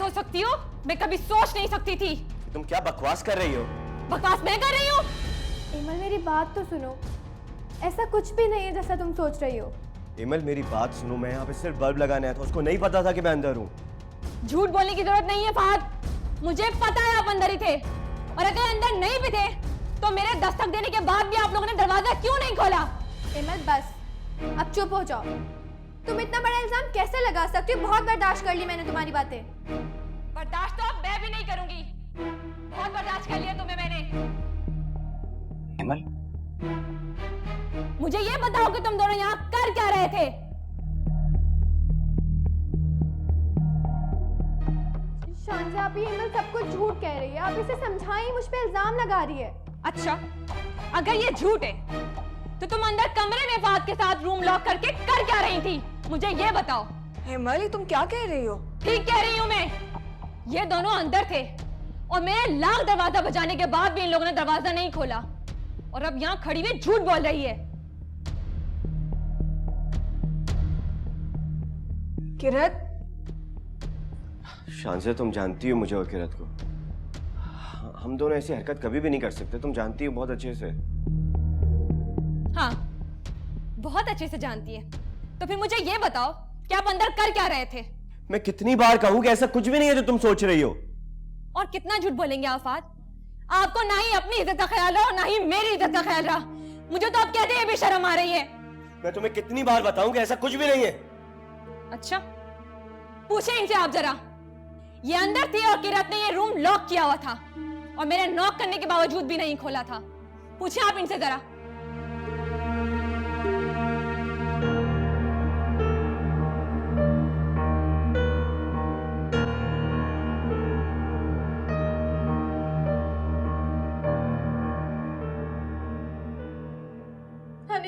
हो सकती हो, मैं कभी सोच नहीं सकती थी। तुम क्या बकवास कर रही हो? बकवास मैं कर रही हूँ? इमल मेरी बात तो सुनो, ऐसा कुछ भी नहीं है जैसा तुम सोच रही हो। इमल मेरी बात सुनो, मैं यहाँ पे सिर्फ बल्ब लगाने आया था, उसको नहीं पता था कि मैं अंदर हूँ। झूठ बोलने की जरूरत नहीं है फहद, मुझे पता है आप अंदर ही थे, और अगर अंदर नहीं भी थे तो मेरे दस्तक देने के बाद भी आप लोगों ने दरवाजा क्यों नहीं खोला? इमल बस, अब चुप हो जाओ। तुम इतना बड़ा इल्जाम कैसे लगा सकती हो? बहुत बर्दाश्त कर ली मैंने तुम्हारी बातें। बर्दाश्त तो अब मैं भी नहीं करूंगी, बहुत बर्दाश्त कर लिया तुम्हें मैंने। इमल, मुझे ये बताओ कि तुम दोनों यहाँ कर क्या रहे थे? शांति, आप ये इमल सब कुछ झूठ कह रही है, आप इसे समझाएं, मुझ पे इल्जाम लगा रही है। अच्छा, अगर ये झूठ है तो तुम अंदर कमरे में फहद के साथ रूम लॉक करके कर क्या रही थी? मुझे ये बताओ। हेमल, तुम क्या कह रही हो? ठीक कह रही हूँ मैं, ये दोनों अंदर थे और मैंने लाख दरवाजा बजाने के बाद भी इन लोगों ने दरवाजा नहीं खोला, और अब यहाँ खड़ी हुई झूठ बोल रही है। किरत, शांसे, तुम जानती हो मुझे और किरत को, हम दोनों ऐसी हरकत कभी भी नहीं कर सकते, तुम जानती हो बहुत अच्छे से। हाँ, बहुत अच्छे से जानती है। तो फिर मुझे ये बताओ कि आप अंदर कर क्या रहे थे? मैं कितनी बार कहूँ कि ऐसा कुछ भी नहीं है जो तुम सोच रही हो। और कितना झूठ बोलेंगे आप फहद? आपको ना ही अपनी इज्जत का ख्याल रहा और ना ही मेरी इज्जत का ख्याल रहा। मुझे तो आप कहते हैं भी शर्म आ रही है। मैं तुम्हें कितनी बार बताऊं कि ऐसा कुछ भी नहीं है। अच्छा, पूछे इनसे आप जरा। ये अंदर थी और किरत ने ये रूम लॉक किया हुआ था और मेरे नॉक करने के बावजूद भी नहीं खोला था। पूछे आप इनसे जरा।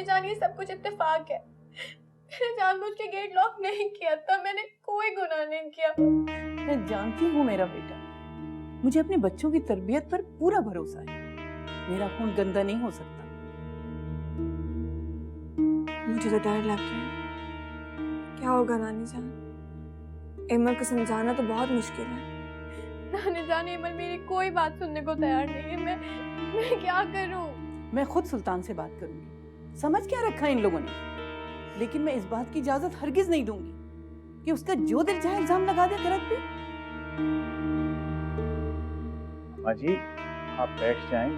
जान, ये सब कुछ इत्तेफाक है। मैंने जानबूझ के गेट लॉक नहीं किया था, मैंने कोई गुनाह नहीं किया। मैं जानती हूँ मेरा बेटा, मुझे अपने बच्चों की तरबियत पर पूरा भरोसा है। मेरा खून गंदा नहीं हो सकता। मुझे तो डर लग रहा है। क्या होगा नानी जान? इमल को समझाना तो बहुत मुश्किल है। नानी जान, इमल मेरी कोई बात सुनने को तैयार नहीं है। मैं क्या करूं? मैं खुद सुल्तान से बात करूंगी। समझ क्या रखा है इन लोगों ने, लेकिन मैं इस बात की इजाजत हरगिज नहीं दूंगी कि उसका जो दिल चाहे इल्जाम लगा दे किरत पे। माँ जी, आप बैठ जाएं,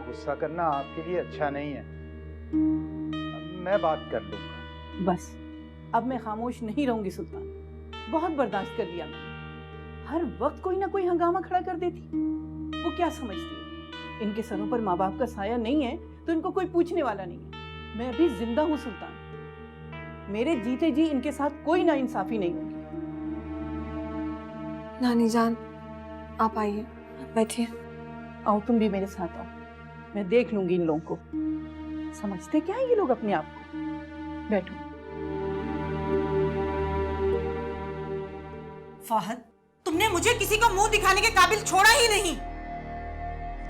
गुस्सा करना आपके लिए अच्छा नहीं है। मैं बात कर लूंगा। बस, अब मैं खामोश नहीं रहूंगी सुल्तान। बहुत बर्दाश्त कर लिया मैंने। हर वक्त कोई ना कोई हंगामा खड़ा कर देती। वो क्या समझती है, इनके सरों पर माँ बाप का साया नहीं है तो इनको कोई पूछने वाला नहीं है। मैं अभी जिंदा हूँ सुल्तान, मेरे जीते जी इनके साथ कोई नाइंसाफी नहीं होगी। नानी जान, आप आइए, बैठिए। आओ, तुम भी मेरे साथ आओ, मैं देख लूंगी इन लोगों को। समझते क्या है ये लोग अपने आप को? बैठो। फहद, तुमने मुझे किसी को मुंह दिखाने के काबिल छोड़ा ही नहीं।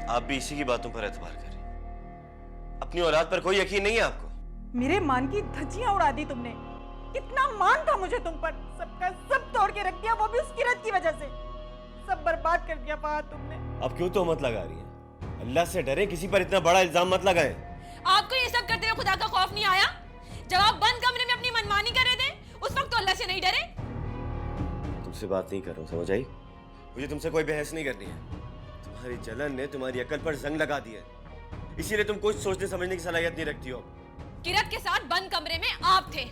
आप भी इसी की बातों पर एतबार करें। अपनी औलाद पर कोई यकीन नहीं है आपको? मेरे मान की धज्जियां उड़ा दी तुमने। कितना मान था मुझे तुम पर, सबका सब तोड़ के रख दिया, वो भी उस किरत की वजह से। सब बर्बाद कर दिया फहद तुमने। अब क्यों तोहमत लगा रही है? अल्लाह से डरे, किसी पर इतना बड़ा इल्जाम मत लगाएं। आपको ये सब करते हुए खुदा का खौफ नहीं आया? जब आप बंद कमरे में अपनी मनमानी कर रहे थे उस वक्त तो अल्लाह से नहीं डरे? तुमसे बात नहीं कर रहा हूं, समझ आई? मुझे तुमसे कोई बहस नहीं करनी है। तुम्हारी जलन ने तुम्हारी अकल पर जंग लगा दी है, इसीलिए तुम कुछ सोचने समझने की सलाहियत नहीं रखती हो। किरत के साथ बंद कमरे में आप थे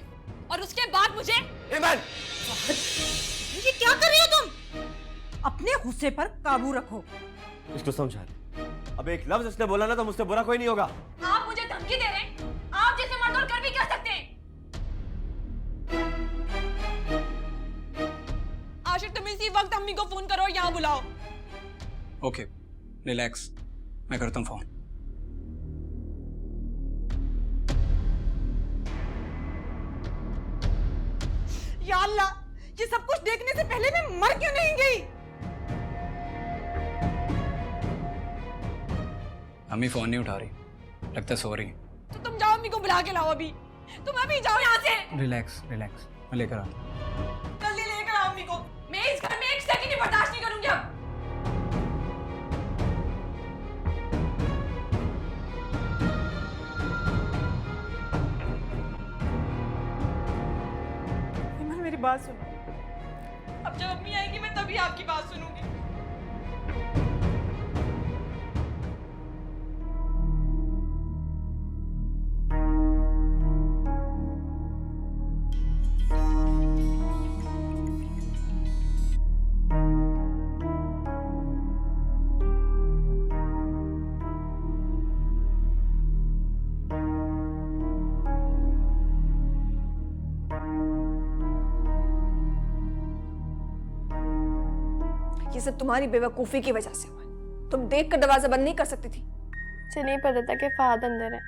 और उसके बाद मुझे। इमल! ये क्या कर रही हो तुम? अपने गुस्से पर काबू रखो। इसको समझा ले। अब एक लफ्ज इसने बोला ना तो मुझसे बुरा कोई नहीं होगा। आप मुझे धमकी दे रहे हैं? आप जैसे मर्द और कर भी क्या सकते हैं? आशिक, तुम इसी वक्त अम्मी को फोन करो और यहाँ बुलाओ। ओके, रिलैक्स, मैं करता हूँ फोन। या अल्लाह, ये सब कुछ देखने से पहले मैं मर क्यों नहीं गई? अम्मी फोन नहीं उठा रही, लगता है सो रही। तो तुम जाओ, अम्मी को बुला के लाओ। अभी तुम अभी जाओ यहाँ से। रिलैक्स रिलैक्स, मैं लेकर आता हूँ। जल्दी लेकर आओ अम्मी को। मैं इस घर में एक सेकंड भी बर्दाश्त नहीं करूंगी अब। इमल मेरी बात सुनो। अब जब अम्मी आएंगी मैं तभी आपकी बात सुनूंगी। ये सब तुम्हारी बेवकूफी की वजह से हुआ है। तुम देख कर दरवाजा बंद नहीं कर सकती थी। मुझे नहीं पता था कि फहद अंदर है।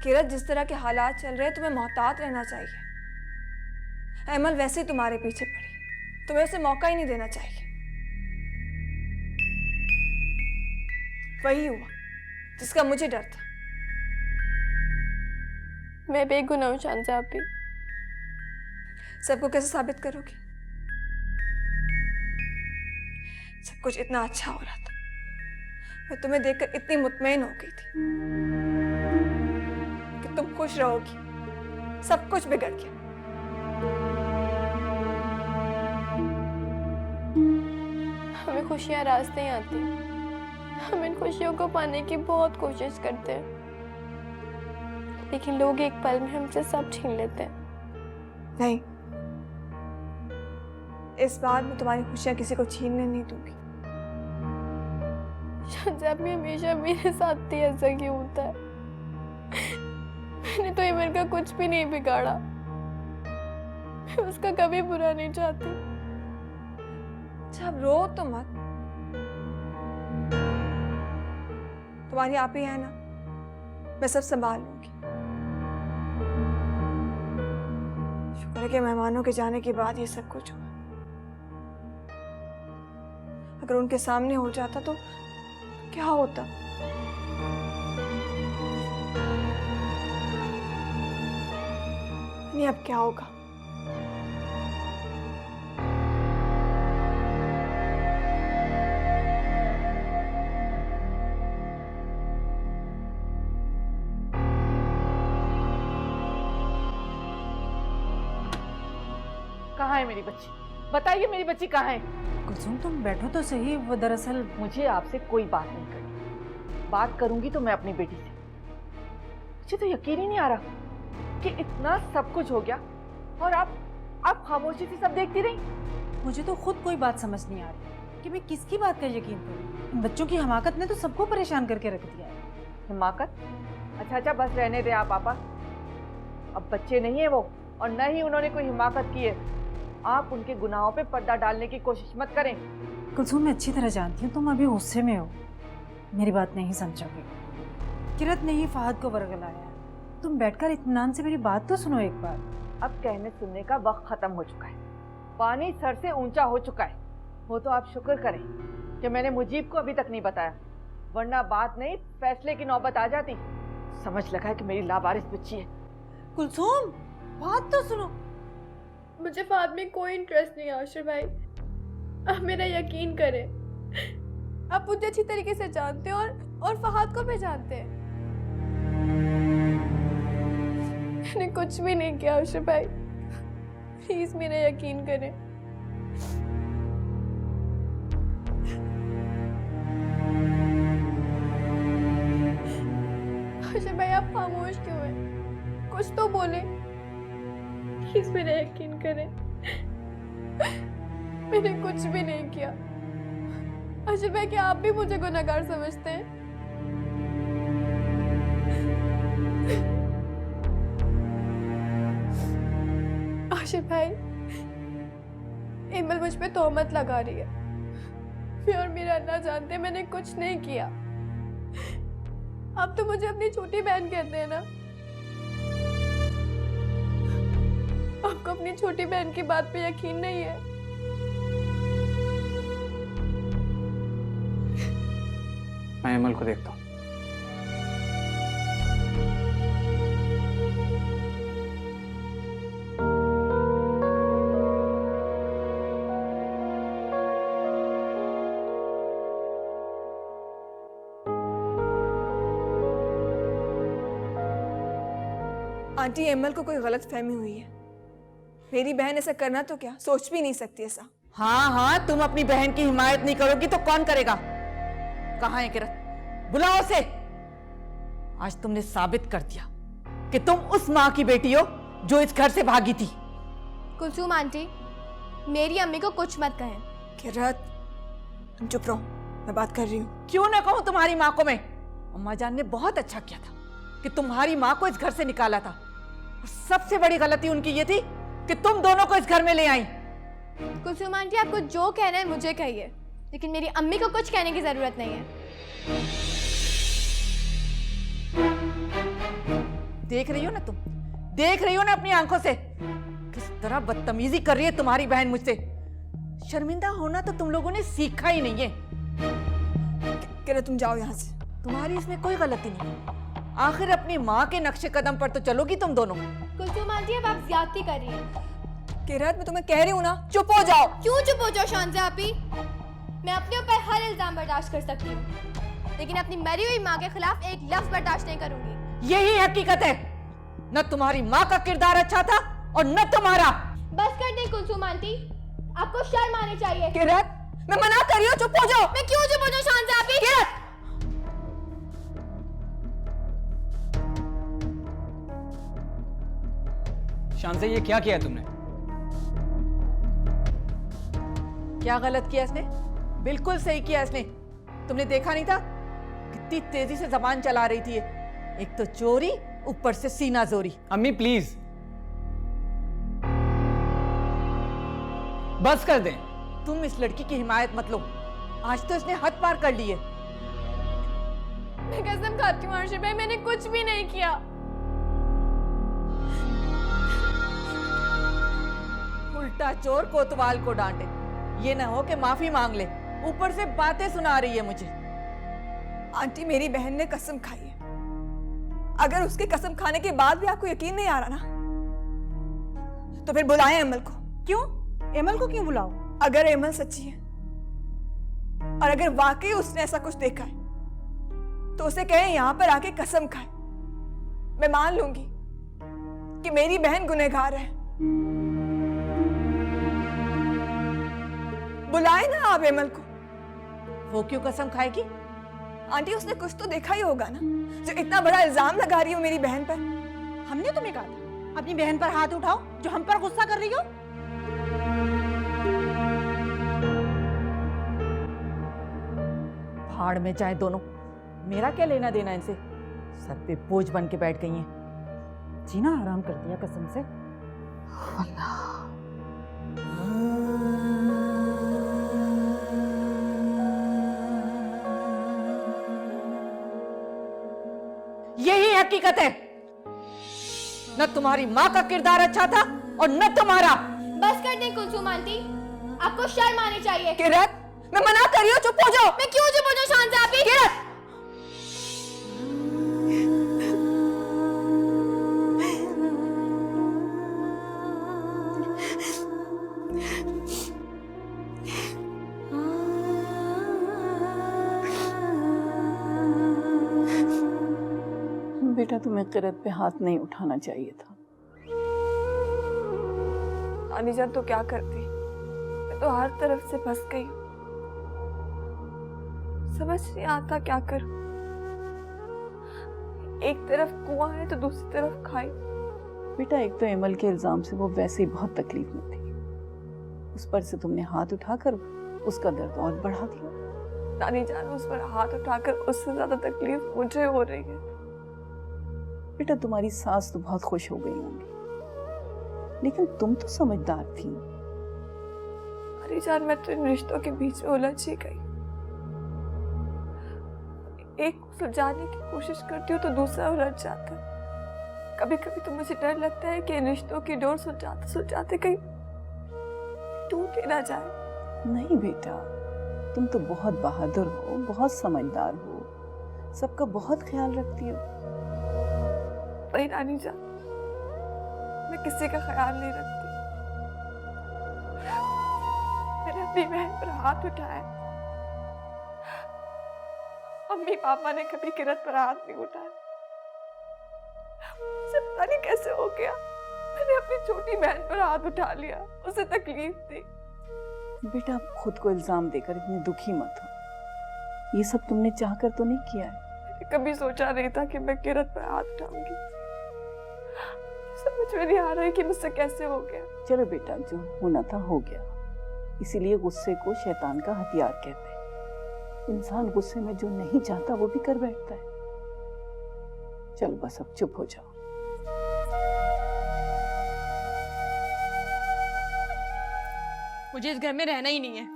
किरत, जिस तरह के हालात चल रहे हैं तुम्हें मोहतात रहना चाहिए। अमल वैसे ही तुम्हारे पीछे पड़ी, तुम्हें उसे मौका ही नहीं देना चाहिए। वही हुआ जिसका मुझे डर था। मैं बेगुनाह हूं शांजा आपी। सबको कैसे साबित करोगी? सब कुछ इतना अच्छा हो रहा था, मैं तुम्हें देखकर इतनी मुतमईन हो गई थी कि तुम खुश रहोगी। सब कुछ बिगड़ गया। हमें खुशियां रास्ते ही आती हैं। हम इन खुशियों को पाने की बहुत कोशिश करते हैं, लेकिन लोग एक पल में हमसे सब छीन लेते हैं। नहीं, इस बार मैं तुम्हारी खुशियां किसी को छीनने नहीं दूंगी। शांजा भी हमेशा मेरे साथ ही ऐसा क्यों होता है? मैंने तो इमल का कुछ भी नहीं बिगाड़ा। मैं उसका कभी बुरा नहीं चाहती। अच्छा, अब रो तो मत। तुम्हारी आप ही है ना, मैं सब संभाल लूंगी। शुक्र है कि मेहमानों के जाने के बाद ये सब कुछ हुआ। अगर उनके सामने हो जाता तो क्या होता? नहीं, अब क्या होगा? कहाँ है मेरी बच्ची? बताइए मेरी बच्ची कहाँ है? कुलसुम तुम बैठो तो सही। वो दरअसल मुझे आपसे कोई बात नहीं करनी। बात करूंगी तो मैं अपनी बेटी से। मुझे तो यकीन ही नहीं आ रहा कि इतना सब कुछ हो गया और आप खामोशी से सब देखती रही। मुझे तो खुद कोई बात समझ नहीं आ रही कि मैं किसकी बात का यकीन करूं। इन बच्चों की हमाकत ने तो सबको परेशान करके रख दिया है। हिमाकत? अच्छा बस रहने दें आप पापा। अब बच्चे नहीं है वो, और न ही उन्होंने कोई हिमाकत की है। आप उनके गुनाहों पे पर्दा डालने की कोशिश मत करें। कुलसुम मैं अच्छी तरह जानती हूँ तुम अभी गुस्से में हो, मेरी बात नहीं समझोगे। किरत ने ही फहद को वर्गलाया है। तुम बैठकर इत्मीनान से मेरी बात तो सुनो एक बार। अब कहने सुनने का वक्त खत्म हो चुका है। पानी सर से ऊंचा हो चुका है। वो तो आप शुक्र करें कि मैंने मुजीब को अभी तक नहीं बताया, वरना बात नहीं फैसले की नौबत आ जाती। समझ लगा है कि मेरी लावारिस बच्ची है। कुलसुम बात तो सुनो। मुझे फहद में कोई इंटरेस्ट नहीं है आशिर भाई। आप मेरा यकीन करें। आप मुझे अच्छी तरीके से जानते हैं और फहद को भी जानते हैं। मैंने कुछ भी नहीं किया आशिर भाई, प्लीज मेरा यकीन करें। आशिर भाई आप खामोश क्यों हैं? कुछ तो बोले, प्लीज मेरा यकीन करें। मैंने कुछ भी नहीं किया। आशिर भाई क्या आप भी मुझे गुनहगार समझते हैं? आशिर भाई, इमल मुझ पे तोहमत लगा रही है। मैं और मेरा अल्लाह जानते हैं मैंने कुछ नहीं किया। अब तो मुझे अपनी छोटी बहन कहते हैं ना। आपको अपनी छोटी बहन की बात पे यकीन नहीं है? मैं अमल को देखता हूँ। आंटी, एमल को कोई गलत फहमी हुई है। मेरी बहन ऐसा करना तो क्या, सोच भी नहीं सकती ऐसा। हाँ हाँ, तुम अपनी बहन की हिमायत नहीं करोगी तो कौन करेगा? कहाँ है किरण? बुलाओ उसे। आज तुमने साबित कर दिया कि तुम उस माँ की बेटी हो जो इस घर से भागी थी। कुलसुम आंटी, मेरी अम्मी को कुछ मत कहें। किरत, तुम चुप रहो, मैं बात कर रही हूँ। क्यों ना कहूं तुम्हारी माँ को मैं? अम्मा जान ने बहुत अच्छा किया था कि तुम्हारी माँ को इस घर से निकाला था, और सबसे बड़ी गलती उनकी ये थी कि तुम दोनों को इस घर में ले आई। कुलसुम आंटी, आपको जो कहना है मुझे कहिए, लेकिन मेरी अम्मी को कुछ कहने की जरूरत नहीं है। देख रही हो ना तुम, देख रही हो ना अपनी आंखों से किस तरह बदतमीजी कर रही है तुम्हारी बहन मुझसे। शर्मिंदा होना तो तुम लोगों ने सीखा ही नहीं है। किरत, तुम जाओ यहाँ से। तुम्हारी इसमें कोई गलती नहीं। आखिर अपनी माँ के नक्शे कदम पर तो चलोगी तुम दोनों। कुलसुम आंटी, अब आप ज्यादती कर रही हैं। किरत, मैं तुम्हें कह रही हूँ ना, चुप हो जाओ। क्यों चुप हो जाओ शांजा आपी? मैं अपने ऊपर हर इल्जाम बर्दाश्त कर सकती हूँ, लेकिन अपनी मरी हुई माँ के खिलाफ एक लफ्ज बर्दाश्त नहीं करूंगी। यही हकीकत है। न तुम्हारी माँ का किरदार अच्छा था और न तुम्हारा। बस कर दें कुलसुम आंटी, आपको शर्म आनी चाहिए। किरत, मैं मना कर रही हूँ, चुप हो जाओ। मैं क्यों चुप हो जाऊं शांजा आपी? किरत, शान से ये क्या किया तुमने? क्या गलत किया इसने? बिल्कुल सही किया इसने। तुमने देखा नहीं था कितनी तेजी से जबान चला रही थी ये? एक तो चोरी, ऊपर से सीना जोरी। अम्मी प्लीज बस कर दें। तुम इस लड़की की हिमायत मत लो। आज तो इसने हद पार कर ली है। मैं कसम खाती हूँ अर्शद भाई, मैंने कुछ भी नहीं किया। उल्टा चोर कोतवाल को डांटे। ये ना हो कि माफी मांग ले, ऊपर से बातें सुना रही है मुझे। आंटी, मेरी बहन ने कसम खाई है। अगर उसके कसम खाने के बाद भी आपको यकीन नहीं आ रहा ना, तो फिर बुलाएं एमल को। क्यों? एमल को क्यों बुलाओ? अगर एमल सच्ची है और अगर वाकई उसने ऐसा कुछ देखा है, तो उसे कहें यहां पर आके कसम खाए। मैं मान लूंगी कि मेरी बहन गुनहगार है। बुलाए ना आप एमल को। वो क्यों कसम खाएगी? आंटी, उसने कुछ तो देखा ही होगा ना, जो इतना बड़ा इल्जाम लगा रही हो मेरी बहन पर। हमने तुम्हें कहा था अपनी बहन पर हाथ उठाओ, जो हम पर गुस्सा कर रही हो। भाड़ में जाए दोनों, मेरा क्या लेना देना इनसे। सर पे बोझ बन के बैठ गई हैं। जीना हराम कर दिया कसम से। यही हकीकत है। न तुम्हारी माँ का किरदार अच्छा था और न तुम्हारा। बस कर दें कुलसुम आंटी, आपको शर्म आनी चाहिए। किरत, मैं मना कर रही हूँ, चुप हो जाओ। मैं क्यों चुप हो जाऊं शांजा आपी? किरत, बेटा, तुम्हें किरत पे हाथ नहीं उठाना चाहिए था। नानी जान तो क्या करती, मैं तो हर तरफ से फंस गई हूँ। समझ नहीं आता क्या करूं। एक तरफ कुआं है तो दूसरी तरफ खाई। बेटा, एक तो एमल के इल्जाम से वो वैसे ही बहुत तकलीफ में थी, उस पर से तुमने हाथ उठाकर उसका दर्द और बढ़ा दिया। नानी जान, उस पर हाथ उठाकर उससे ज्यादा तकलीफ मुझे हो रही है। बेटा, तुम्हारी सास तो बहुत खुश हो गई होंगी, लेकिन तुम तो समझदार थी। नानी जान, मैं तो इन रिश्तों के बीच में उलझ ही गई। एक को सुलझाने की कोशिश करती हूँ तो दूसरा उलझ जाता है। कभी कभी तो मुझे डर लगता है कि इन रिश्तों की डोर सुलझाते सुलझाते कहीं टूट ही ना जाए। नहीं बेटा, तुम तो बहुत बहादुर हो, बहुत समझदार हो, सबका बहुत ख्याल रखती हो। नहीं नानी जान, मैं किसी का ख्याल नहीं रखती। मैंने अपनी बहन पर हाथ उठाया, मम्मी पापा ने कभी किरत पर हाथ नहीं उठाया। मुझे पता नहीं कैसे हो गया, मैंने अपनी छोटी बहन पर हाथ उठा लिया, उसे तकलीफ दी। बेटा आप खुद को इल्जाम देकर इतनी दुखी मत हो। ये सब तुमने चाहकर तो नहीं किया है। मैंने कभी सोचा नहीं था कि मैं किरत पर हाथ उठाऊंगी। समझ में नहीं आ रहा है कि मुझसे कैसे हो गया। चलो बेटा, जो होना था हो गया। इसीलिए गुस्से को शैतान का हथियार कहते हैं। इंसान गुस्से में जो नहीं चाहता वो भी कर बैठता है। चलो बस अब चुप हो जाओ। मुझे इस घर में रहना ही नहीं है,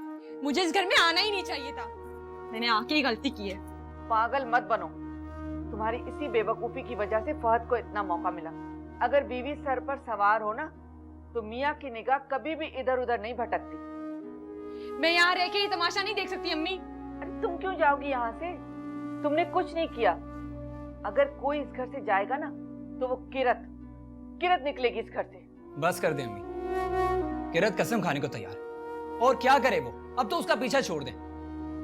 मुझे इस घर में आना ही नहीं चाहिए था। मैंने आके ही गलती की है। पागल मत बनो। तुम्हारी इसी बेवकूफी की वजह से फहद को इतना मौका मिला। अगर बीवी सर पर सवार हो ना तो मियाँ की निगाह कभी भी इधर उधर नहीं भटकती। मैं यहाँ रह के ये तमाशा नहीं देख सकती अम्मी। अरे तुम क्यों जाओगी यहाँ से? तुमने कुछ नहीं किया। अगर कोई इस घर से जाएगा ना तो वो किरत निकलेगी इस घर से। बस कर दे अम्मी। किरत कसम खाने को तैयार है। और क्या करे वो? अब तो उसका पीछा छोड़ दे।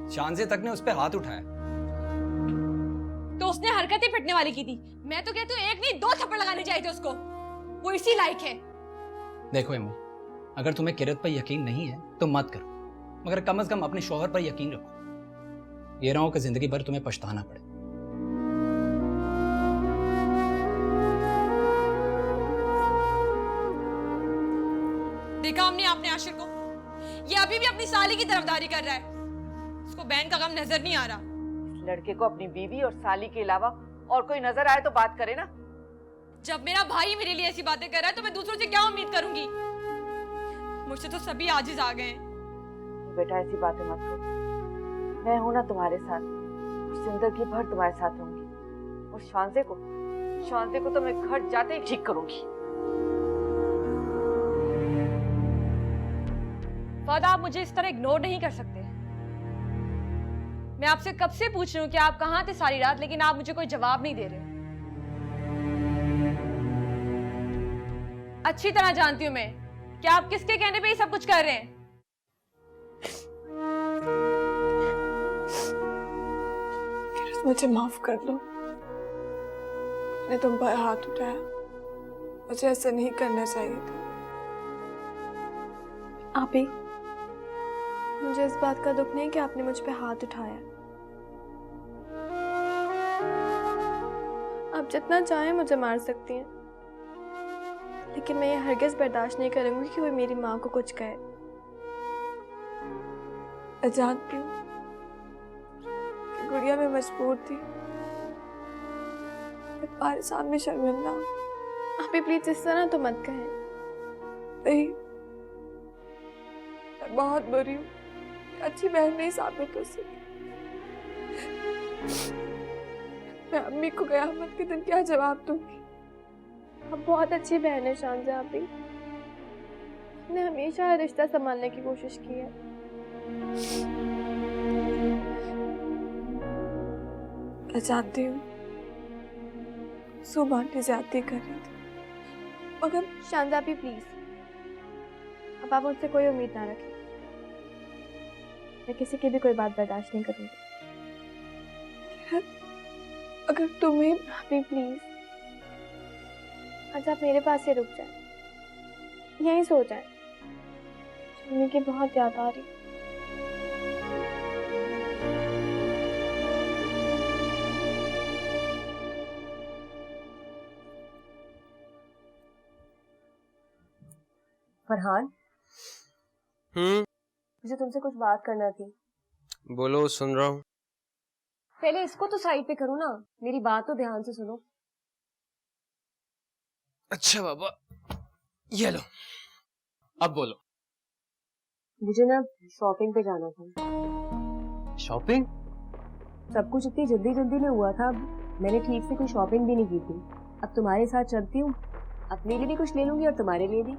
शानजे तक ने उस पर हाथ उठाया। तो उसने हरकतें पिटने वाली की थी। मैं तो कहती हूँ एक नहीं 2 थप्पड़ लगाने चाहिए थे उसको। वो इसी लायक है। देखो अम्मी, अगर तुम्हें किरत पर यकीन नहीं है तो मत करो, मगर कम से कम अपने शौहर पर यकीन रखो। ये ना हो कि जिंदगी भर तुम्हें पछताना पड़े। देखा हमने आपने आशिर को, ये अभी भी अपनी साली की तरफदारी कर रहा है। उसको बहन का गम नजर नहीं आ रहा। इस लड़के को अपनी बीवी और साली के अलावा और कोई नजर आए तो बात करे ना। जब मेरा भाई मेरे लिए ऐसी बातें कर रहा है तो मैं दूसरों से क्या उम्मीद करूंगी? मुझसे तो सभी आजिज आ गए हैं। बेटा ऐसी बातें मत करो। मैं हूं ना तुम्हारे साथ, और जिंदगी भर तुम्हारे साथ रहूंगी। और शांजे को तो मैं घर जाते ही ठीक करूंगी। फहद, आप मुझे इस तरह इग्नोर नहीं कर सकते। मैं आपसे कब से पूछ रही हूँ कि आप कहाँ थे सारी रात, लेकिन आप मुझे कोई जवाब नहीं दे रहे। अच्छी तरह जानती हूँ मैं कि आप किसके कहने पे ये सब कुछ कर रहे हैं। मुझे माफ कर दो, मैंने तुम पर हाथ उठाया। मुझे ऐसा नहीं करना चाहिए था। आप ही, मुझे इस बात का दुख नहीं कि आपने मुझ पे हाथ उठाया। आप जितना चाहें मुझे मार सकती हैं, लेकिन मैं ये हरगिज़ बर्दाश्त नहीं करूंगी कि कोई मेरी माँ को कुछ कहे। मैं जानती हूँ कि गुड़िया में मजबूर थी, तुम्हारे सामने शर्मिंदा हूँ। आप भी प्लीज इस तरह तो मत कहें। नहीं, मैं बहुत बुरी हूँ, अच्छी बहन नहीं साबित हो सकी। मैं अम्मी को क़यामत के दिन क्या जवाब दूंगी? आप बहुत अच्छी बहन है शांजा। आप भी ने हमेशा यह रिश्ता संभालने की कोशिश की है। मैं जानती हूँ सुबह आंटी ज्यादती कर रही थी, मगर शांजा भी प्लीज, अब आप मुझसे कोई उम्मीद ना रखें। मैं किसी की भी कोई बात बर्दाश्त नहीं करूंगी। अगर तुम्हें भी प्लीज आज आप मेरे पास ही रुक जाए, यहीं सो जाए। मम्मी की बहुत याद आ रही। फरहान, मुझे तुमसे कुछ बात करना थी। बोलो, सुन रहा हूँ। पहले इसको तो साइड पे करो ना, मेरी बात तो ध्यान से सुनो। अच्छा बाबा, ये लो, अब बोलो। मुझे ना शॉपिंग पे जाना था। शॉपिंग? सब कुछ इतनी जल्दी जल्दी में हुआ था, मैंने ठीक से कोई शॉपिंग भी नहीं की थी। अब तुम्हारे साथ चलती हूँ, अपने लिए भी कुछ ले लूंगी और तुम्हारे लिए भी।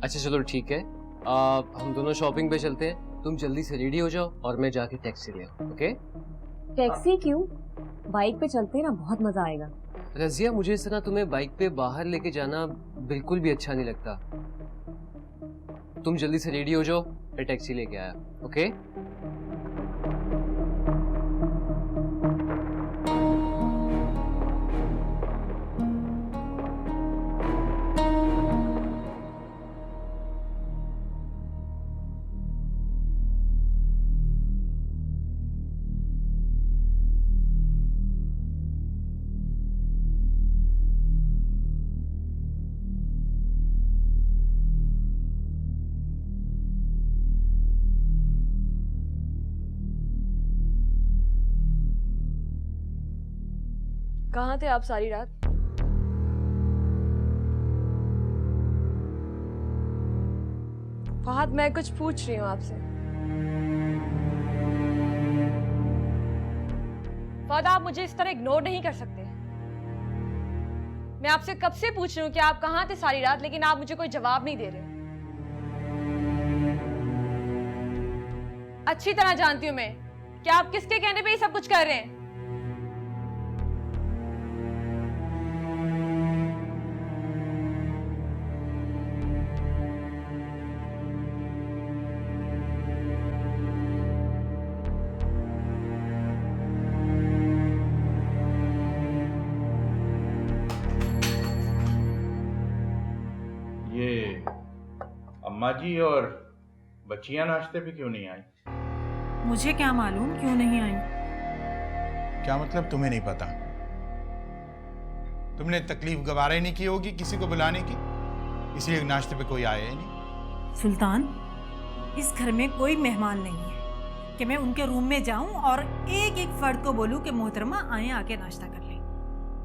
अच्छा चलो ठीक है, हम दोनों शॉपिंग पे चलते हैं। तुम जल्दी से रेडी हो जाओ और मैं जाके टैक्सी ले आऊँ। ओके? टैक्सी क्यों, बाइक पे चलते हैं ना, बहुत मजा आएगा। रजिया, मुझे इस तरह तुम्हें बाइक पे बाहर लेके जाना बिल्कुल भी अच्छा नहीं लगता। तुम जल्दी से रेडी हो जाओ, मैं टैक्सी लेके आया। ओके? कहाँ थे आप सारी रात? फहद, मैं कुछ पूछ रही हूँ आपसे। फहद, आप मुझे इस तरह इग्नोर नहीं कर सकते। मैं आपसे कब से पूछ रही हूँ कि आप कहाँ थे सारी रात, लेकिन आप मुझे कोई जवाब नहीं दे रहे। अच्छी तरह जानती हूँ मैं कि आप किसके कहने पे ये सब कुछ कर रहे हैं। ये अम्मा जी और बच्चियां नाश्ते पे क्यों नहीं आई? मुझे क्या मालूम क्यों नहीं आई। क्या मतलब तुम्हें नहीं पता? तुमने तकलीफ गवारा ही नहीं की होगी किसी को बुलाने की, इसलिए नाश्ते पे कोई आया ही नहीं। सुल्तान, इस घर में कोई मेहमान नहीं है कि मैं उनके रूम में जाऊं और एक एक फर्द को बोलूं कि मोहतरमा आए, आके नाश्ता कर ले।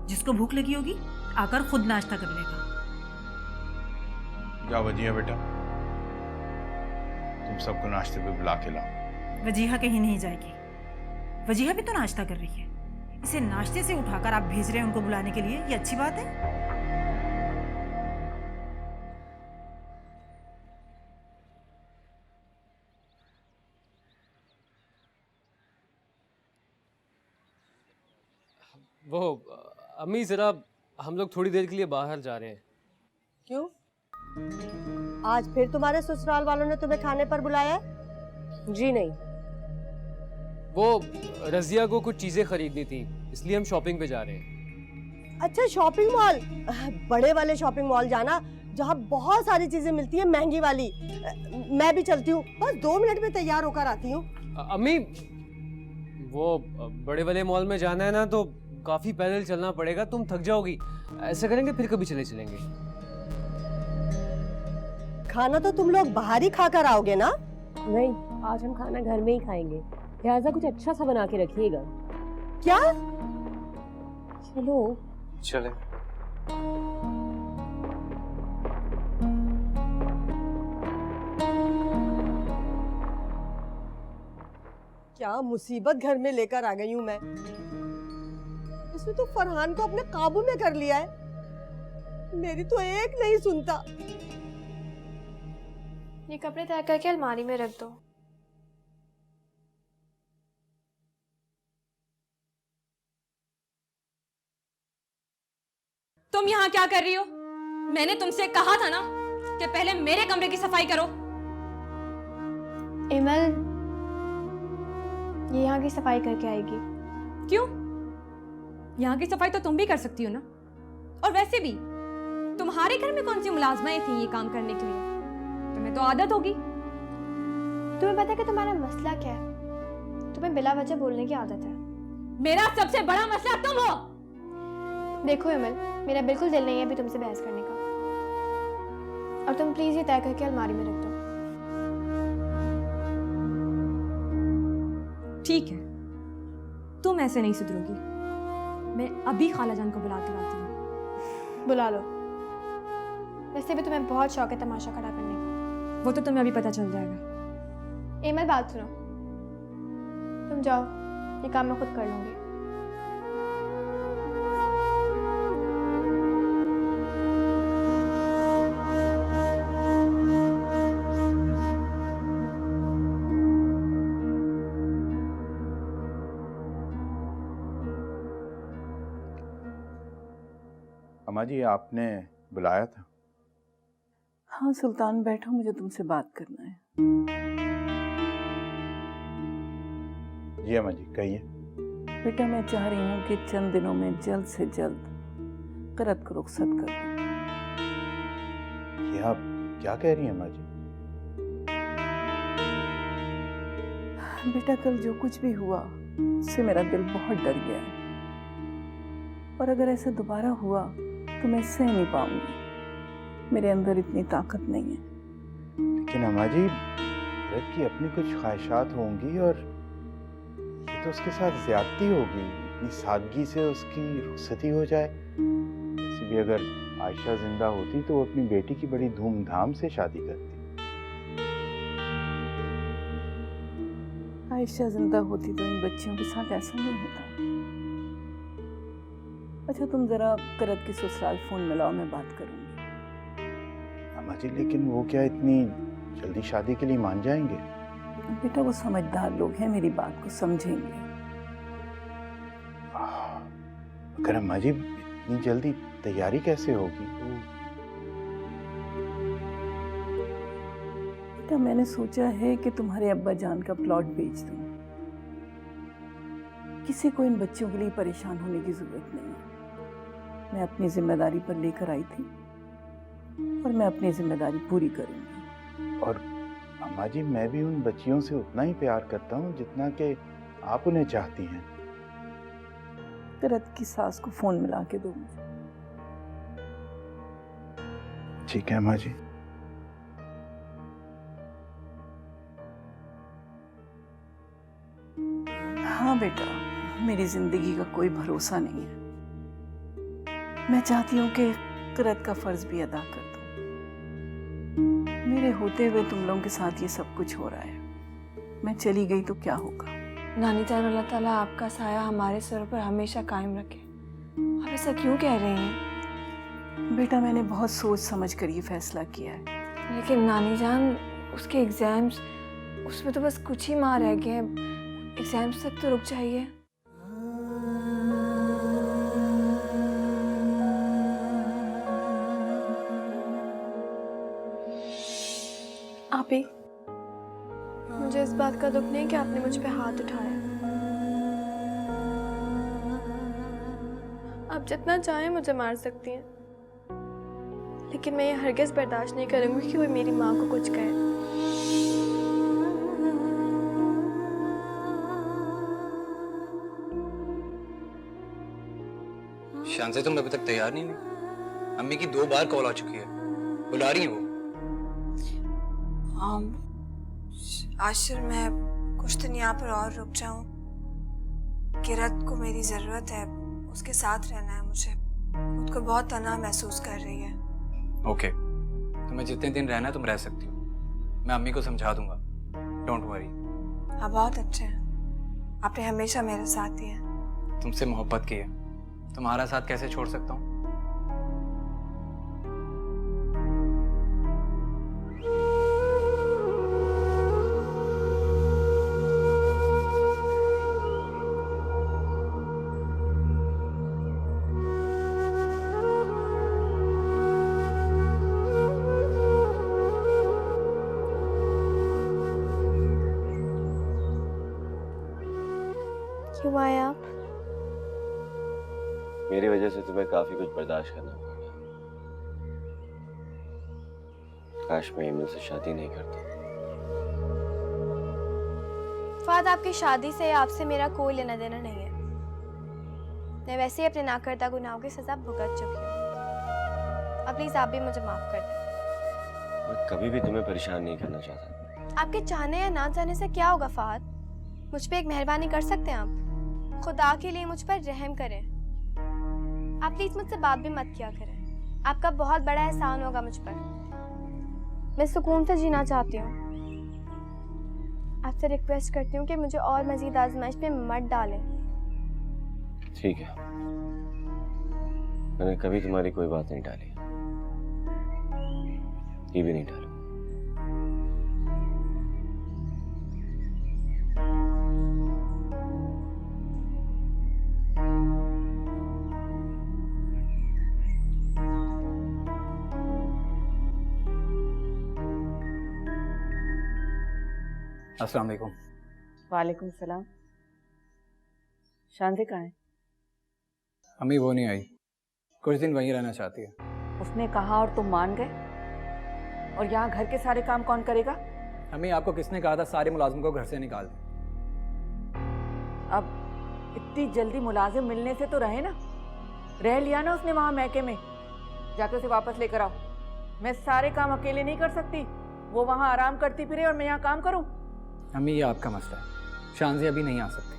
जिसको भूख लगी होगी आकर खुद नाश्ता कर लेगा। जाओ वजीहा बेटा, तुम सबको नाश्ते पे बुला के लाओ। वजीहा कहीं नहीं जाएगी। वजीहा भी तो नाश्ता कर रही है। इसे नाश्ते से उठाकर आप भेज रहे हैं उनको बुलाने के लिए, ये अच्छी बात है? वो अम्मी, जरा हम लोग थोड़ी देर के लिए बाहर जा रहे हैं। क्यों? आज फिर तुम्हारे ससुराल वालों ने तुम्हें खाने पर बुलाया? जी नहीं। वो रजिया को कुछ चीजें खरीदनी थी, इसलिए हम शॉपिंग पे जा रहे हैं। अच्छा, शॉपिंग मॉल? बड़े वाले शॉपिंग मॉल जाना जहाँ बहुत सारी चीजें मिलती है, महंगी वाली। मैं भी चलती हूँ, बस 2 मिनट में तैयार होकर आती हूँ। अम्मी, वो बड़े वाले मॉल में जाना है ना, तो काफी पैदल चलना पड़ेगा, तुम थक जाओगी। ऐसा करेंगे फिर कभी चलेंगे। खाना तो तुम लोग बाहर ही खाकर आओगे ना? नहीं, आज हम खाना घर में ही खाएंगे। लिहाजा कुछ अच्छा सा बना के रखिएगा। क्या? चलो चले। क्या मुसीबत घर में लेकर आ गई हूँ मैं। इसने तो फरहान को अपने काबू में कर लिया है। मेरी तो एक नहीं सुनता। ये कपड़े तय करके अलमारी में रख दो। तुम यहाँ क्या कर रही हो? मैंने तुमसे कहा था ना कि पहले मेरे कमरे की सफाई करो। इमल, ये यहाँ की सफाई करके आएगी। क्यों? यहाँ की सफाई तो तुम भी कर सकती हो ना। और वैसे भी तुम्हारे घर में कौन सी मुलाजमाएं थी ये काम करने के लिए? तुम्हें तो आदत होगी। तुम्हें पता है कि तुम्हारा मसला क्या है? तुम्हें बिला वजह बोलने की आदत है। मेरा सबसे बड़ा मसला तुम हो। देखो इमल, मेरा बिल्कुल दिल नहीं है अभी तुमसे बहस करने का, और तुम प्लीज ये तय करके अलमारी में रख दो। ठीक है, तुम ऐसे नहीं सुधरोगी। मैं अभी खालाजान को बुला के लाती हूँ। बुला लो। वैसे भी तुम्हें बहुत शौक है तमाशा खड़ा करने का। वो तो तुम्हें अभी पता चल जाएगा। इमल, बात सुनो, तुम जाओ, ये काम मैं खुद कर लूंगी। अम्मा जी, आपने बुलाया था? हाँ सुल्तान, बैठो, मुझे तुमसे बात करना है। जी अम्मा जी, कहिए। बेटा, मैं चाह रही हूँ कि चंद दिनों में जल्द से जल्द करत को रुखसत कर दूं। ये आप क्या कह रही हैं अम्मा जी? बेटा, कल जो कुछ भी हुआ उससे मेरा दिल बहुत डर गया है, और अगर ऐसा दोबारा हुआ तो मैं सह नहीं पाऊंगी। मेरे अंदर इतनी ताकत नहीं है। लेकिन अम्मा जी, करत की अपनी कुछ ख्वाहिशात होंगी और ये तो उसके साथ ज्यादती होगी। इतनी सादगी से उसकी रुखसती हो जाए। वैसे भी अगर आयशा जिंदा होती तो वो अपनी बेटी की बड़ी धूमधाम से शादी करती। आयशा जिंदा होती तो इन बच्चियों के साथ ऐसा नहीं होता। अच्छा तुम जरा करत की ससुराल फोन मिलाओ, मैं बात करूंगी। अम्मा जी लेकिन वो क्या इतनी जल्दी शादी के लिए मान जाएंगे? बेटा वो समझदार लोग हैं, मेरी बात को समझेंगे। अगर अम्मा जी इतनी जल्दी तैयारी कैसे होगी? बेटा मैंने सोचा है कि तुम्हारे अब्बा जान का प्लॉट बेच दूं। किसी को इन बच्चों के लिए परेशान होने की जरूरत नहीं है। मैं अपनी जिम्मेदारी पर लेकर आई थी और मैं अपनी जिम्मेदारी पूरी करूंगी। और अम्मा जी मैं भी उन बच्चियों से उतना ही प्यार करता हूँ जितना कि आप उन्हें चाहती हैं। करत की सास को फोन मिला के दो मुझे। ठीक है अम्मा जी। हाँ बेटा, मेरी जिंदगी का कोई भरोसा नहीं है। मैं चाहती हूँ कि करत का फर्ज भी अदा कर दूं। मेरे होते हुए तुम लोगों के साथ ये सब कुछ हो रहा है। मैं चली गई तो क्या होगा? नानी जान, अल्लाह ताला आपका साया हमारे सर पर हमेशा कायम रखे। आप ऐसा क्यों कह रही हैं? बेटा मैंने बहुत सोच समझ कर ये फैसला किया है। लेकिन नानी जान, उसके एग्जाम्स, उसमें तो बस कुछ ही माह रह गए हैं। एग्जाम्स तक तो रुक जाइए। आप ही, मुझे इस बात का दुख नहीं कि आपने मुझ पे हाथ उठाया। आप जितना चाहें मुझे मार सकती हैं, लेकिन मैं ये हरगिज़ बर्दाश्त नहीं करूंगी कि कोई मेरी माँ को कुछ कहे। शांति तुम अभी तक तैयार नहीं हुई? अम्मी की 2 बार कॉल आ चुकी है, बुला रही है वो। आशिर, मैं कुछ दिन यहाँ पर और रुक जाऊं। किरत को मेरी जरूरत है, उसके साथ रहना है मुझे। खुद को बहुत तन्हा महसूस कर रही है। ओके, तुम्हें जितने दिन रहना है तुम रह सकती हो। मैं अम्मी को समझा दूंगा, डोंट वरी। आप बहुत अच्छे हैं, आपने हमेशा मेरे साथ ही है। तुमसे मोहब्बत की है, तुम्हारा साथ कैसे छोड़ सकता हूँ? क्यों आए आप? मेरी वजह से तुम्हें काफी कुछ बर्दाश्त करना पड़ा। काश मैं ईमेल से शादी नहीं करता। फाद, आपकी शादी से आपसे मेरा कोई लेना देना नहीं है। मैं वैसे ही अपने नाकर्ता गुनाहों की सजा भुगत चुकी हूँ। अब प्लीज आप भी मुझे माफ कर दें। मैं कभी भी तुम्हें परेशान नहीं करना चाहता। आपके चाहने या ना चाहने से क्या होगा फाद? मुझ पे एक मेहरबानी कर सकते हैं आप? खुदा के लिए मुझ पर रहम करें। आप प्लीज मुझसे बात भी मत किया करें। आपका बहुत बड़ा एहसान होगा मुझ पर। मैं सुकून से जीना चाहती हूँ। आपसे रिक्वेस्ट करती हूँ कि मुझे और मजीद आजमाइश में मत डालें। ठीक है, मैंने कभी तुम्हारी कोई बात नहीं टाली, ये भी नहीं टालूंगा। अस्सलाम वालेकुम। वालेकुम सलाम। शांति कहाँ है? अम्मी वो नहीं आई, कुछ दिन वहीं रहना चाहती है। उसने कहा और तुम मान गए? और यहाँ घर के सारे काम कौन करेगा? अम्मी आपको किसने कहा था सारे मुलाजिम को घर से निकाल दें? अब इतनी जल्दी मुलाजिम मिलने से तो रहे ना। रह लिया ना उसने वहाँ मैके में, जाके उसे वापस लेकर आओ। मैं सारे काम अकेले नहीं कर सकती। वो वहाँ आराम करती फिरे और मैं यहाँ काम करूँ। अम्मी ये आपका मसला है, शांति अभी नहीं आ सकती।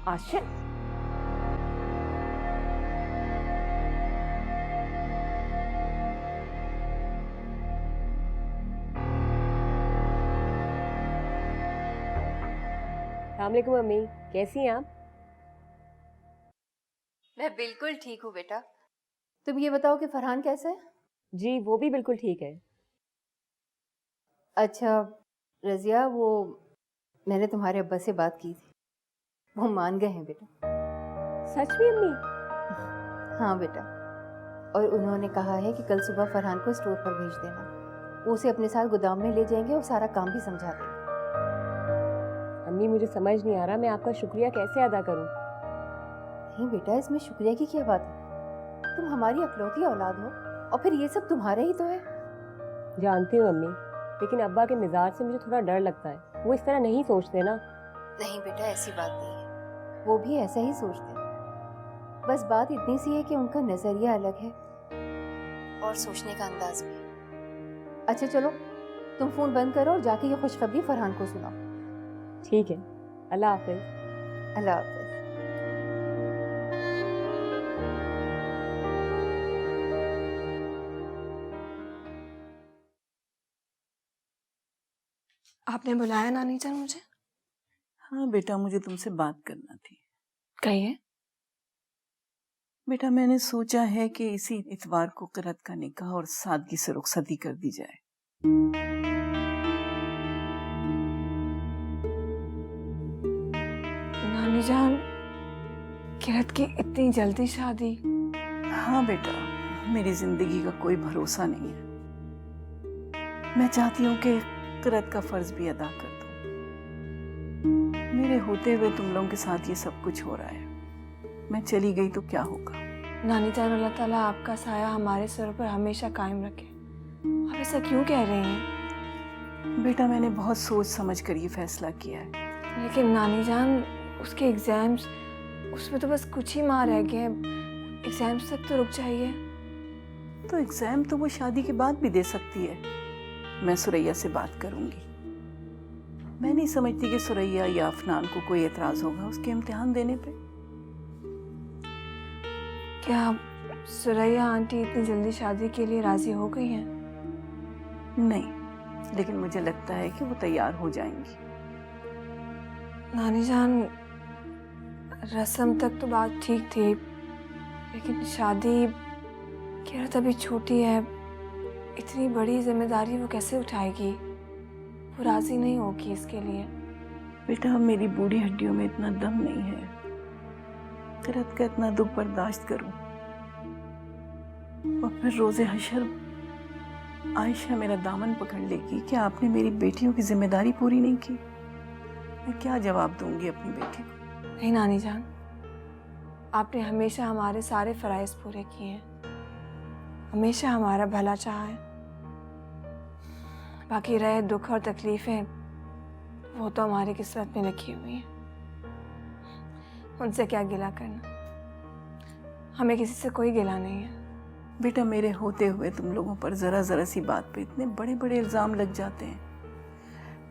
आशिर अस्सलाम वालेकुम अम्मी, कैसी हैं आप? मैं बिल्कुल ठीक हूँ बेटा। तुम ये बताओ कि फरहान कैसा है? जी वो भी बिल्कुल ठीक है। अच्छा रजिया, वो मैंने तुम्हारे अब्बा से बात की थी, वो मान गए हैं बेटा। सच में अम्मी? हाँ बेटा, और उन्होंने कहा है कि कल सुबह फरहान को स्टोर पर भेज देना, वो उसे अपने साथ गोदाम में ले जाएंगे और सारा काम भी समझा देंगे। अम्मी मुझे समझ नहीं आ रहा मैं आपका शुक्रिया कैसे अदा करूं। नहीं बेटा, इसमें शुक्रिया की क्या बात है, तुम हमारी अकलौती औलाद हो और फिर ये सब तुम्हारे ही तो है। जानती हूँ अम्मी, लेकिन अब्बा के मिजाज से मुझे थोड़ा डर लगता है, वो इस तरह नहीं सोचते ना। नहीं बेटा, ऐसी बात नहीं है, वो भी ऐसा ही सोचते हैं। बस बात इतनी सी है कि उनका नजरिया अलग है और सोचने का अंदाज भी। अच्छा चलो, तुम फोन बंद करो और जाके ये खुशखबरी फरहान को सुनाओ। ठीक है, अल्लाह हाफिज। अल्लाह हाफिज। आपने बुलाया नानी जान मुझे? हाँ बेटा, मुझे तुमसे बात करना थी। कहिए। बेटा मैंने सोचा है कि इसी इतवार को किरत का निकाह और सादगी से रुखसती कर दी जाए। नानी जान, किरत की इतनी जल्दी शादी? हाँ बेटा, मेरी जिंदगी का कोई भरोसा नहीं है। मैं चाहती हूँ कि किरत का फर्ज भी अदा कर दूं। मेरे होते हुए तुम लोगों के साथ ये सब कुछ हो रहा है, मैं चली गई तो क्या होगा? नानी जान, अल्लाह ताला आपका साया हमारे सर पर हमेशा कायम रखे। आप ऐसा क्यों कह रही हैं? बेटा मैंने बहुत सोच समझ कर ये फैसला किया है। लेकिन नानी जान, उसके एग्जाम्स, उसमें तो बस कुछ ही माह रह गए, एग्जाम्स तक तो रुक जाइए। तो एग्जाम तो वो शादी के बाद भी दे सकती है। मैं सुरैया से बात करूंगी। मैं नहीं समझती कि सुरैया या अफनान को कोई एतराज होगा उसके इम्तिहान देने पे। क्या सुरैया आंटी इतनी जल्दी शादी के लिए राजी हो गई हैं? नहीं, लेकिन मुझे लगता है कि वो तैयार हो जाएंगी। नानी जान, रस्म तक तो बात ठीक थी, लेकिन शादी, किरत अभी छोटी है, इतनी बड़ी जिम्मेदारी वो कैसे उठाएगी? वो राजी नहीं होगी इसके लिए। बेटा मेरी बूढ़ी हड्डियों में इतना दम नहीं है, किरत का इतना दुख बर्दाश्त करूं। और फिर रोजे हशर आयशा मेरा दामन पकड़ लेगी कि आपने मेरी बेटियों की जिम्मेदारी पूरी नहीं की। मैं क्या जवाब दूंगी अपनी बेटी को? नहीं नानी जान, आपने हमेशा हमारे सारे फराइज पूरे किए हैं, हमेशा हमारा भला चाहा है। बाकी रहे दुख और तकलीफें, वो तो हमारी किस्मत में लिखी हुई हैं, उनसे क्या गिला करना। हमें किसी से कोई गिला नहीं है। बेटा मेरे होते हुए तुम लोगों पर जरा जरा सी बात पे इतने बड़े बड़े इल्जाम लग जाते हैं।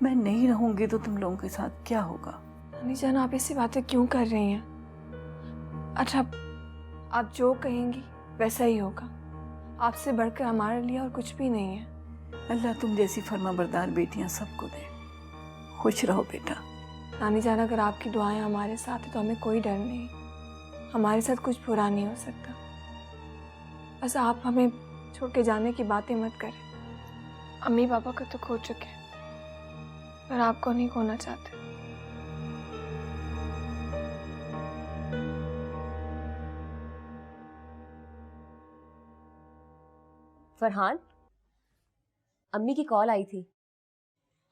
मैं नहीं रहूंगी तो तुम लोगों के साथ क्या होगा? नानी जान, आप ऐसी बातें क्यों कर रही हैं? अच्छा, आप जो कहेंगी वैसा ही होगा। आपसे बढ़कर हमारे लिए और कुछ भी नहीं है। अल्लाह तुम जैसी फर्माबरदार बेटियां सबको दे। खुश रहो बेटा। नानी जान, अगर आपकी दुआएं हमारे साथ है तो हमें कोई डर नहीं, हमारे साथ कुछ बुरा नहीं हो सकता। बस आप हमें छोड़ के जाने की बातें मत करें। अम्मी पापा को तो खो चुके हैं, पर आपको नहीं खोना चाहते। फरहान, अम्मी की कॉल आई थी।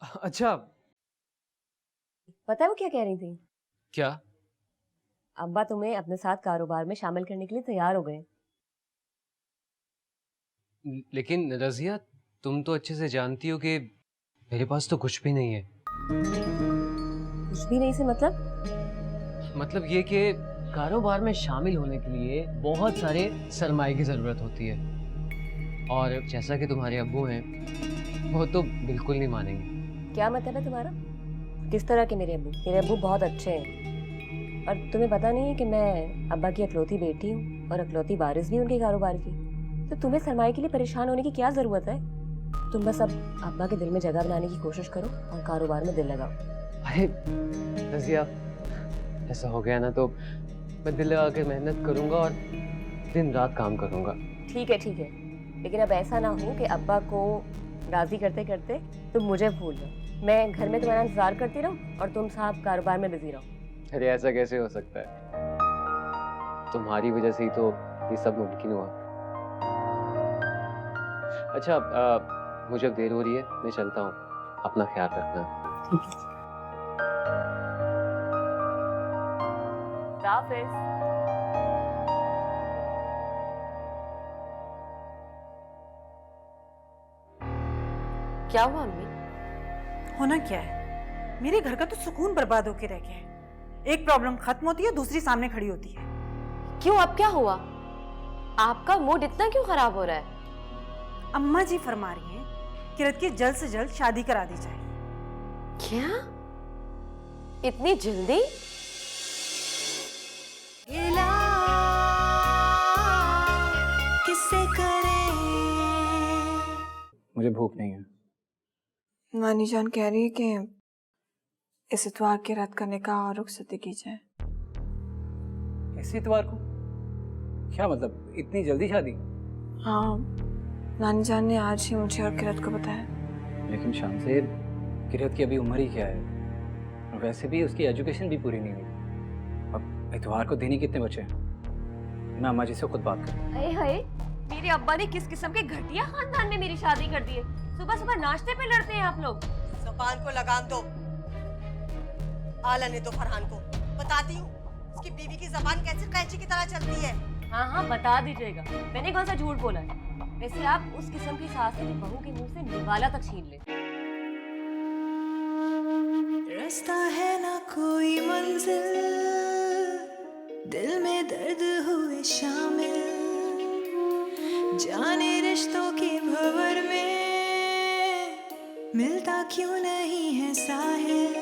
अच्छा, पता है वो क्या कह रही थी? क्या? अब्बा तुम्हें अपने साथ कारोबार में शामिल करने के लिए तैयार हो गए। लेकिन रजिया, तुम तो अच्छे से जानती हो कि मेरे पास तो कुछ भी नहीं है। कुछ भी नहीं से मतलब ये कि कारोबार में शामिल होने के लिए बहुत सारे सरमाए की ज़रूरत होती है, और जैसा कि तुम्हारे अब्बू हैं, वो तो बिल्कुल नहीं मानेंगे। क्या मतलब है तुम्हारा? किस तरह के मेरे अब्बू? मेरे अब्बू बहुत अच्छे हैं, और तुम्हें पता नहीं है कि मैं अब्बा की अकलौती बेटी हूँ और अकलौती वारिस भी उनके कारोबार की। तो तुम्हें सरमाए के लिए परेशान होने की क्या ज़रूरत है? तुम बस अब अब्बा के दिल में जगह बनाने की कोशिश करो और कारोबार में दिल लगाओ। अरे रजिया, ऐसा हो गया ना तो मैं दिल लगा कर मेहनत करूंगा और दिन रात काम करूंगा। ठीक है, लेकिन अब ऐसा ना हो कि अब्बा को राजी करते करते तुम मुझे भूल लो। मैं घर में तुम्हारा इंतजार करती रहूं और तुम साहब कारोबार में बिजी रहो। अरे ऐसा कैसे हो सकता है? तुम्हारी वजह से ही तो ये सब मुमकिन हुआ। अच्छा, मुझे अब देर हो रही है, मैं चलता हूँ। अपना ख्याल रखना। हाफिज। क्या हुआ अम्मी? होना क्या है, मेरे घर का तो सुकून बर्बाद होके रह गया है। एक प्रॉब्लम खत्म होती है, दूसरी सामने खड़ी होती है। क्यों, अब क्या हुआ? आपका मूड इतना क्यों खराब हो रहा है? अम्मा जी फरमा रही हैं कि किरत की जल्द से जल्द शादी करा दी जाए। क्या, इतनी जल्दी? किससे करें? मुझे भूख नहीं है। नानी जान कह रही है कि इस इतवार की रात का निकाह और रुखसती की जाए। इस इतवार को? क्या मतलब, इतनी जल्दी शादी? हाँ, नानी जान ने आज ही मुझे और किरत को बताया। लेकिन शामसेर, किरत की अभी उम्र ही क्या है, और वैसे भी उसकी एजुकेशन भी पूरी नहीं हुई। अब इतवार को दिन ही कितने बचे हैं? मैं अम्मा जी से खुद बात करूँ। अरे हाय, मेरे अब्बा ने किस किस्म के घटिया खानदान में मेरी शादी कर दी है। सुबह सुबह नाश्ते पे लड़ते हैं आप लोग। ज़बान को लगाम दो। आलने दो फरहान को, बताती हूँ उसकी बीवी की ज़बान कैसे कैंची की तरह चलती है। हाँ, बता दीजिएगा, मैंने कौन सा झूठ बोला है। वैसे आप उस किस्म की सास है जो बहू के मुंह से निवाला तक छीन ले। रास्ता है ना कोई मंजिल, दिल में दर्द हुए शामिल, जाने रिश्तों के भंवर में मिलता क्यों नहीं है साहिल।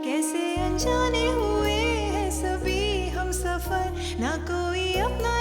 कैसे अनजाने हुए हैं सभी हम सफर, ना कोई अपना